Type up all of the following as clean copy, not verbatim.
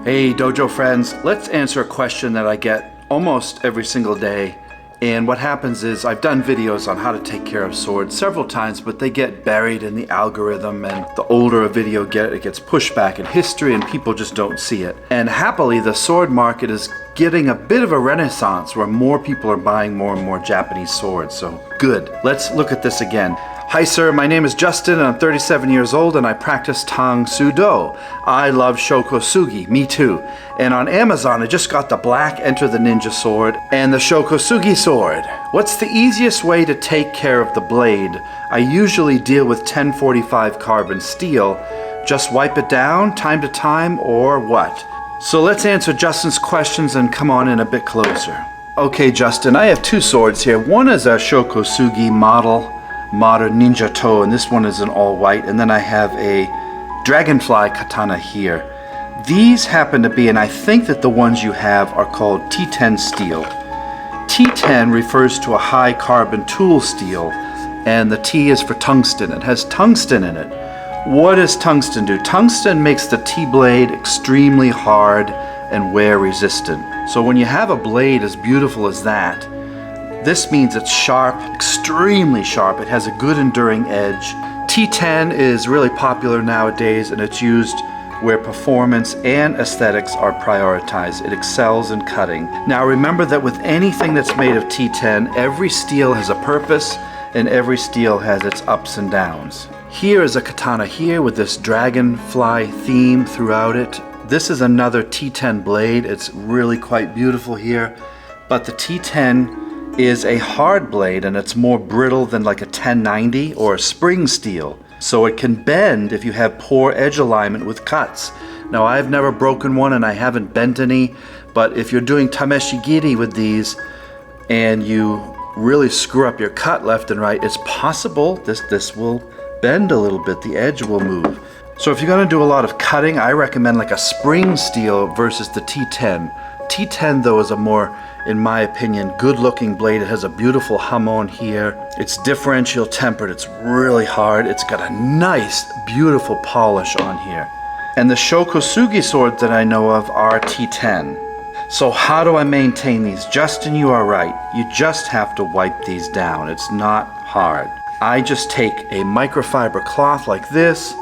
Hey Dojo friends, let's answer a question that I get almost every single day. And what happens is I've done videos on how to take care of swords several times, but they get buried in the algorithm, and the older a video it gets pushed back in history and people just don't see it. And happily, the sword market is getting a bit of a renaissance where more people are buying more and more Japanese swords, so good. Let's look at this again. Hi sir, my name is Justin and I'm 37 years old and I practice Tang Soo Do. I love Sho Kosugi, me too. And on Amazon I just got the black Enter the Ninja sword and the Sho Kosugi sword. What's the easiest way to take care of the blade? I usually deal with 1045 carbon steel. Just wipe it down time to time or what? So let's answer Justin's questions and come on in a bit closer. Okay Justin, I have two swords here. One is a Sho Kosugi modern ninja toe, and this one is an all white, and then I have a dragonfly katana here. These happen to be, and I think that the ones you have are called T10 steel. T10 refers to a high carbon tool steel, and the T is for tungsten. It has tungsten in it. What does tungsten do? Tungsten makes the T-blade extremely hard and wear resistant. So when you have a blade as beautiful as that, this means it's sharp, extremely sharp. It has a good enduring edge. T10 is really popular nowadays, and it's used where performance and aesthetics are prioritized. It excels in cutting. Now remember that with anything that's made of T10, every steel has a purpose and every steel has its ups and downs. Here is a katana here with this dragonfly theme throughout it. This is another T10 blade. It's really quite beautiful here, but the T10 is a hard blade and it's more brittle than like a 1090 or a spring steel. So it can bend if you have poor edge alignment with cuts. Now I've never broken one and I haven't bent any, but if you're doing tameshigiri with these and you really screw up your cut left and right, it's possible this will bend a little bit, the edge will move. So if you're gonna do a lot of cutting, I recommend like a spring steel versus the T10. T10 though is a more, in my opinion, good looking blade. It has a beautiful hamon here. It's differential tempered, it's really hard. It's got a nice, beautiful polish on here. And the Sho Kosugi swords that I know of are T10. So how do I maintain these? Justin, you are right. You just have to wipe these down. It's not hard. I just take a microfiber cloth like this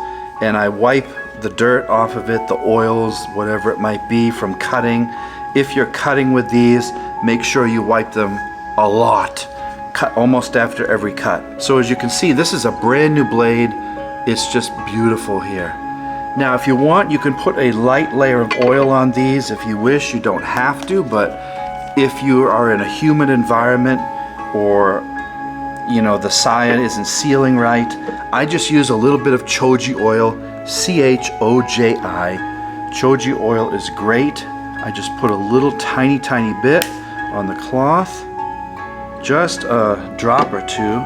and I wipe the dirt off of it, the oils, whatever it might be from cutting. If you're cutting with these, make sure you wipe them a lot. Cut almost after every cut. So as you can see, this is a brand new blade. It's just beautiful here. Now if you want, you can put a light layer of oil on these if you wish. You don't have to, but if you are in a humid environment or the saya isn't sealing right, I just use a little bit of choji oil, CHOJI. Choji oil is great. I just put a little tiny bit on the cloth, just a drop or two,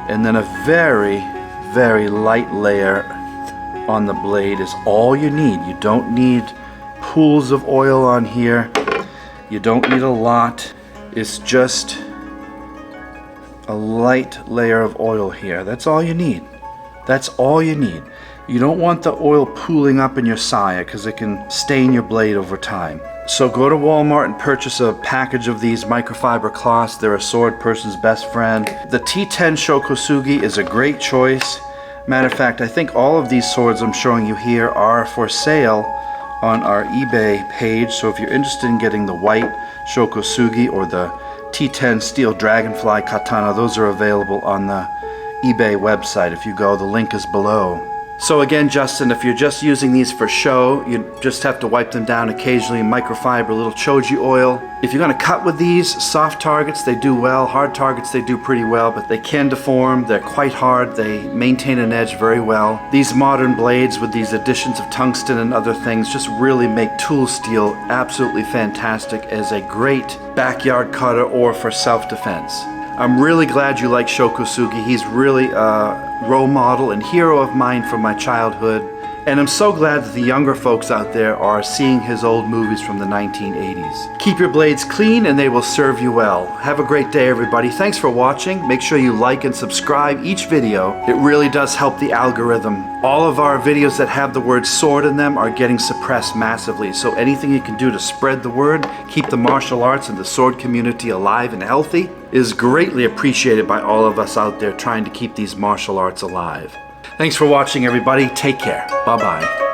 and then a very light layer on the blade is all you need. You don't need pools of oil on here. You don't need a lot. It's just a light layer of oil here. That's all you need. That's all you need. You don't want the oil pooling up in your saya because it can stain your blade over time. So go to Walmart and purchase a package of these microfiber cloths. They're a sword person's best friend. The T10 Sho Kosugi is a great choice. Matter of fact, I think all of these swords I'm showing you here are for sale on our eBay page. So if you're interested in getting the white Sho Kosugi or the T10 steel dragonfly katana, those are available on the eBay website. If you go, the link is below. So again, Justin, if you're just using these for show, you just have to wipe them down occasionally, microfiber, a little choji oil. If you're gonna cut with these, soft targets, they do well. Hard targets, they do pretty well, but they can deform. They're quite hard. They maintain an edge very well. These modern blades with these additions of tungsten and other things just really make tool steel absolutely fantastic as a great backyard cutter or for self-defense. I'm really glad you like Sho Kosugi. He's really a role model and hero of mine from my childhood, And I'm so glad that the younger folks out there are seeing his old movies from the 1980s. Keep your blades clean and they will serve you well. Have a great day, everybody. Thanks for watching. Make sure you like and subscribe each video. It really does help the algorithm. All of our videos that have the word sword in them are getting suppressed massively. So anything you can do to spread the word, keep the martial arts and the sword community alive and healthy, is greatly appreciated by all of us out there trying to keep these martial arts alive. Thanks for watching, everybody. Take care. Bye-bye.